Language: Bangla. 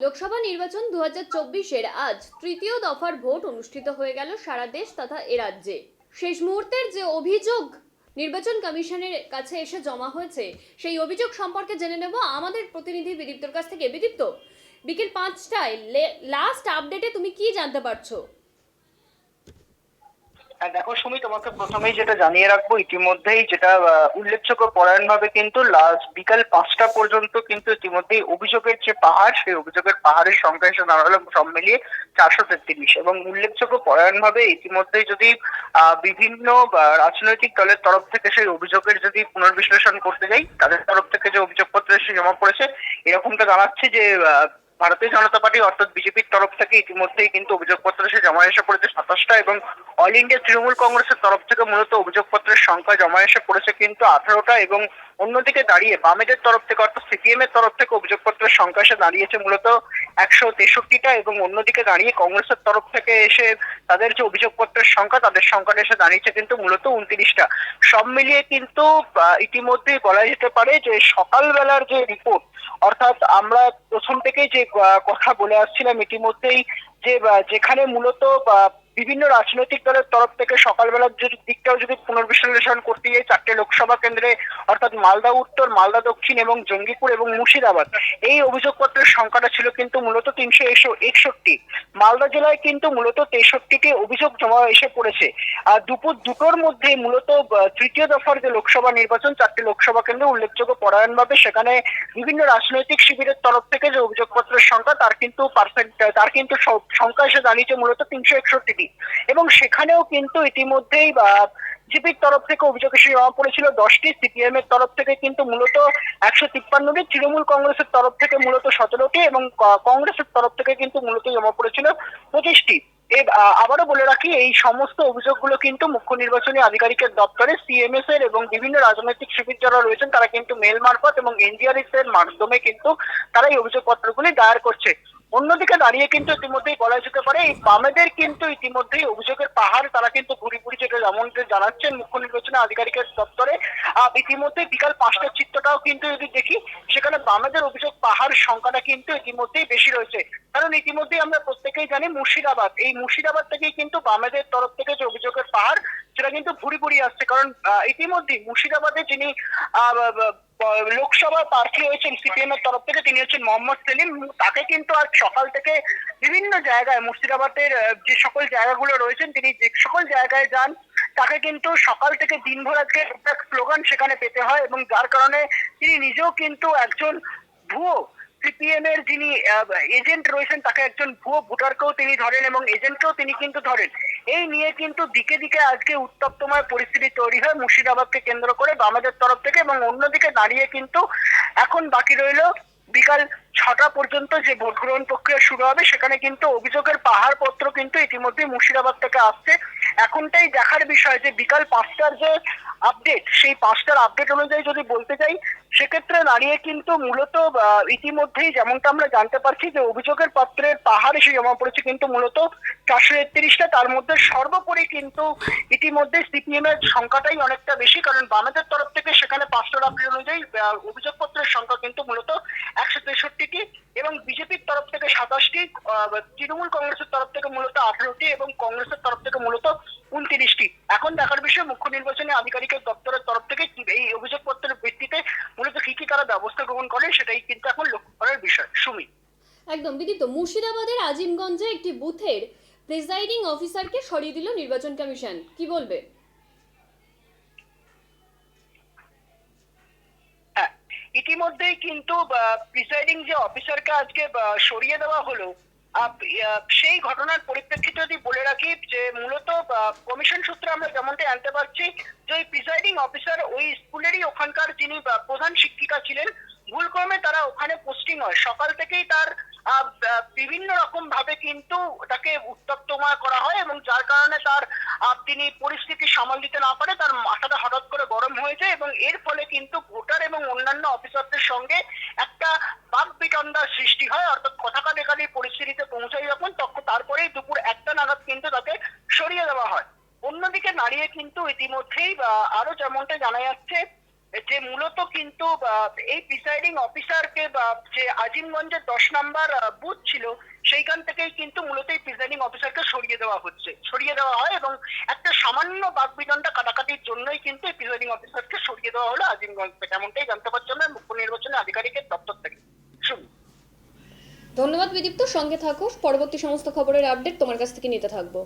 লোকসভা নির্বাচন 2024-এর আজ তৃতীয় দফার ভোট অনুষ্ঠিত হয়ে গেল সারা দেশ তথা এ রাজ্যে। শেষ মুহূর্তের যে অভিযোগ নির্বাচন কমিশনের কাছে এসে জমা হয়েছে, সেই অভিযোগ সম্পর্কে জেনে নেব আমাদের প্রতিনিধি বিদীপ্তর কাছ থেকে। বিদীপ্ত, বিকেল 5টায় লাস্ট আপডেটে তুমি কি জানতে পারছো? দেখো সুমি, তোমাকে প্রথমেই যেটা জানিয়ে রাখবো, ইতিমধ্যেই যেটা উল্লেখযোগ্য পরায়ণভাবে কিন্তু লাস্ট বিকাল 5টা পর্যন্ত কিন্তু ইতিমধ্যেই অভিযোগের যে পাহাড়, সেই অভিযোগের পাহাড়ের সংখ্যা এসে দাঁড়ালো সব মিলিয়ে 433। এবং উল্লেখযোগ্য পরায়ণভাবে ইতিমধ্যেই যদি বিভিন্ন রাজনৈতিক দলের তরফ থেকে সেই অভিযোগের যদি পুনর্বিশ্লেষণ করতে যাই, তাদের তরফ থেকে যে অভিযোগপত্র এসে জমা পড়েছে, এরকমটা জানাচ্ছে যে ভারতীয় জনতা পার্টি অর্থাৎ বিজেপির তরফ থেকে ইতিমধ্যেই কিন্তু অভিযোগপত্র এসে জমা এসে পড়েছে 27টা, এবং অল ইন্ডিয়া তৃণমূল কংগ্রেসের তরফ থেকে মূলত অভিযোগপত্রের সংখ্যা জমা এসে পড়েছে কিন্তু 18টা। এবং অন্যদিকে দাঁড়িয়ে বামেদের তরফ থেকে অর্থাৎ সিপিএম এর তরফ থেকে অভিযোগপত্রের সংখ্যা এসে দাঁড়িয়েছে মূলত 163টা, এবং অন্যদিকে দাঁড়িয়ে কংগ্রেসের তরফ থেকে এসে তাদের যে অভিযোগপত্রের সংখ্যা, তাদের সংখ্যাটা এসে দাঁড়িয়েছে কিন্তু মূলত 29টা। সব মিলিয়ে কিন্তু ইতিমধ্যেই বলা যেতে পারে যে সকালবেলার যে রিপোর্ট, অর্থাৎ আমরা প্রথম থেকেই যে কথা বলে আসছিলাম ইতিমধ্যেই, যে যেখানে মূলত বিভিন্ন রাজনৈতিক দলের তরফ থেকে সকালবেলার যদি দিকটাও যদি পুনর্বিশ্লেষণ করতে যাই, 4টে লোকসভা কেন্দ্রে অর্থাৎ মালদা উত্তর, মালদা দক্ষিণ এবং জঙ্গিপুর এবং মুর্শিদাবাদ, এই অভিযোগপত্রের সংখ্যাটা ছিল কিন্তু মূলত 361। মালদা জেলায় কিন্তু মূলত 63টি অভিযোগ জমা এসে পড়েছে। আর দুপুর 2টোর মধ্যে মূলত তৃতীয় দফার যে লোকসভা নির্বাচন, 4টে লোকসভা কেন্দ্রে উল্লেখযোগ্য পরায়ণভাবে সেখানে বিভিন্ন রাজনৈতিক শিবিরের তরফ থেকে যে অভিযোগপত্রের সংখ্যা, তার কিন্তু সংখ্যা এসে দাঁড়িয়েছে মূলত 361টি। এবং সেখানেও কিন্তু ইতিমধ্যেই বিজেপির তরফ থেকে অভিযোগ এসে জমা পড়েছিল 10টি, সিপিএম এর তরফ থেকে কিন্তু মূলত 153টি, তৃণমূল কংগ্রেসের তরফ থেকে মূলত 17টি, এবং কংগ্রেসের তরফ থেকে কিন্তু মূলত জমা পড়েছিল 25টি। আবারও বলে রাখি, এই সমস্ত অভিযোগগুলো কিন্তু মুখ্য নির্বাচনী আধিকারিকের দপ্তরে সিএমএস এর এবং বিভিন্ন রাজনৈতিক শিবির যারা রয়েছেন তারা কিন্তু মেল মারফত এবং এনডিআরএস এর মাধ্যমে কিন্তু তারা এই অভিযোগপত্রগুলি দায়ের করছে। অন্যদিকে দাঁড়িয়ে কিন্তু ইতিমধ্যেই বলা যেতে পারে এই বামেদের কিন্তু ইতিমধ্যেই অভিযোগের পাহাড় তারা কিন্তু ভুরি ভুরি, যেটা যেমন জানাচ্ছেন মুখ্য নির্বাচনী আধিকারিকের দপ্তরে। ইতিমধ্যে বিকাল 5টার চিত্রটাও কিন্তু যদি দেখি, সেখানে বামেদের অভিযোগ পাহাড় সংখ্যাটা কিন্তু ইতিমধ্যেই বেশি রয়েছে। কারণ ইতিমধ্যেই আমরা প্রত্যেকেই জানি মুর্শিদাবাদ, এই মুর্শিদাবাদ থেকেই কিন্তু বামেদের তরফ থেকে যে অভিযোগের পাহাড়, সেটা কিন্তু ভুরি ভুরি আসছে। কারণ ইতিমধ্যেই মুর্শিদাবাদে যিনি লোকসভা প্রার্থী হয়েছেন সিপিএম এর তরফ থেকে, তিনি হচ্ছেন মোহাম্মদ সেলিম। তাকে কিন্তু আজ সকাল থেকে বিভিন্ন জায়গায় মুর্শিদাবাদের যে সকল জায়গাগুলো রয়েছেন, তিনি যে সকল জায়গায় যান, তাকে কিন্তু সকাল থেকে দিনভর আজকে স্লোগান সেখানে পেতে হয়, এবং যার কারণে তিনি নিজেও কিন্তু একজন ভুয়ো সিপিএম এর যিনি এজেন্ট রয়েছেন, তাকে একজন ভুয়ো ভোটারকেও তিনি ধরেন এবং এজেন্টকেও তিনি কিন্তু ধরেন। এই নিয়ে কিন্তু দিকে দিকে আজকে উত্তপ্তময় পরিস্থিতি তৈরি হয় মুর্শিদাবাদকে কেন্দ্র করে বামেদের তরফ থেকে। এবং অন্যদিকে দাঁড়িয়ে কিন্তু এখন বাকি রইল বিকাল 6টা পর্যন্ত যে ভোট গ্রহণ প্রক্রিয়া শুরু হবে, সেখানে কিন্তু অভিযোগের পাহাড় পত্র কিন্তু ইতিমধ্যে মুর্শিদাবাদ থেকে আসছে। এখনটাই দেখার বিষয় যে বিকাল 5টার যে আপডেট, সেই 5টার আপডেট অনুযায়ী যদি বলতে চাই, সেক্ষেত্রে দাঁড়িয়ে কিন্তু মূলত ইতিমধ্যেই যেমনটা আমরা জানতে পারছি যে অভিযোগের পত্রের পাহাড় এসে জমা পড়েছে কিন্তু মূলত 431টা। তার মধ্যে সর্বোপরি কিন্তু ইতিমধ্যে সিপিএম এর সংখ্যাটাই অনেকটা বেশি, কারণ বামেদের তরফ থেকে সেখানে 5টার আপডেট অনুযায়ী অভিযোগপত্রের সংখ্যা কিন্তু মূলত 163টি, এবং বিজেপির তরফ থেকে 27টি, তৃণমূল কংগ্রেসের তরফ থেকে মূলত 18টি, এবং কংগ্রেসের তরফ থেকে মূলত 29টি। এখন দেখার বিষয় মুখ্য নির্বাচনী আধিকারিকের দপ্তরের তরফ থেকে এই অভিযোগপত্রের ভিত্তিতে মূলত কি তারা ব্যবস্থা গ্রহণ করেন, সেটাই কিন্তু এখন লক্ষ্য করার বিষয়। সুমি, একদম বিদিত, মুর্শিদাবাদের আজিমগঞ্জে একটি বুথের প্রিসাইডিং অফিসারকে সরিয়ে দিল নির্বাচন কমিশন, কি বলবে? ইতিমধ্যেই কিন্তু প্রিসাইডিং যে অফিসারকে আজকে সরিয়ে দেওয়া হলো, সেই ঘটনার পরিপ্রেক্ষিতে যদি বলে রাখি যে মূলত কমিশন সূত্রে আমরা যেমনটা জানতে পারছি যে ওই প্রিসাইডিং অফিসার ওই স্কুলেরই ওখানকার যিনি প্রধান শিক্ষিকা ছিলেন, ভুলক্রমে তারা ওখানে পোস্টিং হয়। সকাল থেকেই তার বিভিন্ন রকম ভাবে কিন্তু তাকে উত্তপ্তময় করা হয়, এবং যার কারণে তার তিনি পরিস্থিতি সামাল দিতে না পারে, তার মাথাটা হঠাৎ করে গরম হয়ে যায়, এবং এর ফলে কিন্তু ভোটার এবং অন্যান্য অফিসারদের সঙ্গে একটা বাকবিতণ্ডার সৃষ্টি হয়। অর্থাৎ কথা কাটাকাটি পরিস্থিতিতে পৌঁছায় যখন, তখন তারপরেই দুপুর 1টা নাগাদ কিন্তু তাকে সরিয়ে দেওয়া হয়। অন্যদিকে দাঁড়িয়ে কিন্তু ইতিমধ্যেই আরো যেমনটা জানা যাচ্ছে যে মূলত কিন্তু এই প্রিসাইডিং অফিসারকে যে আজিমগঞ্জের 10 নম্বর বুথ ছিল সেইখান থেকেই কিন্তু মূলত এই প্রিসাইডিং অফিসারকে সরিয়ে দেওয়া হয় এবং একটা সামান্য বাকবিতণ্ডা কাটাকাটির জন্যই কিন্তু এই প্রিসাইডিং অফিসারকে সরিয়ে দেওয়া হলো আজিমগঞ্জ থেকে, এমনটাই জানতে পারছি আমরা মুখ্য নির্বাচনী আধিকারিকের দপ্তর থেকে। শুনুন। ধন্যবাদ বিদীপ্ত, সঙ্গে থাকো, পরবর্তী সমস্ত খবরের আপডেট তোমার কাছ থেকে নিতে থাকবো।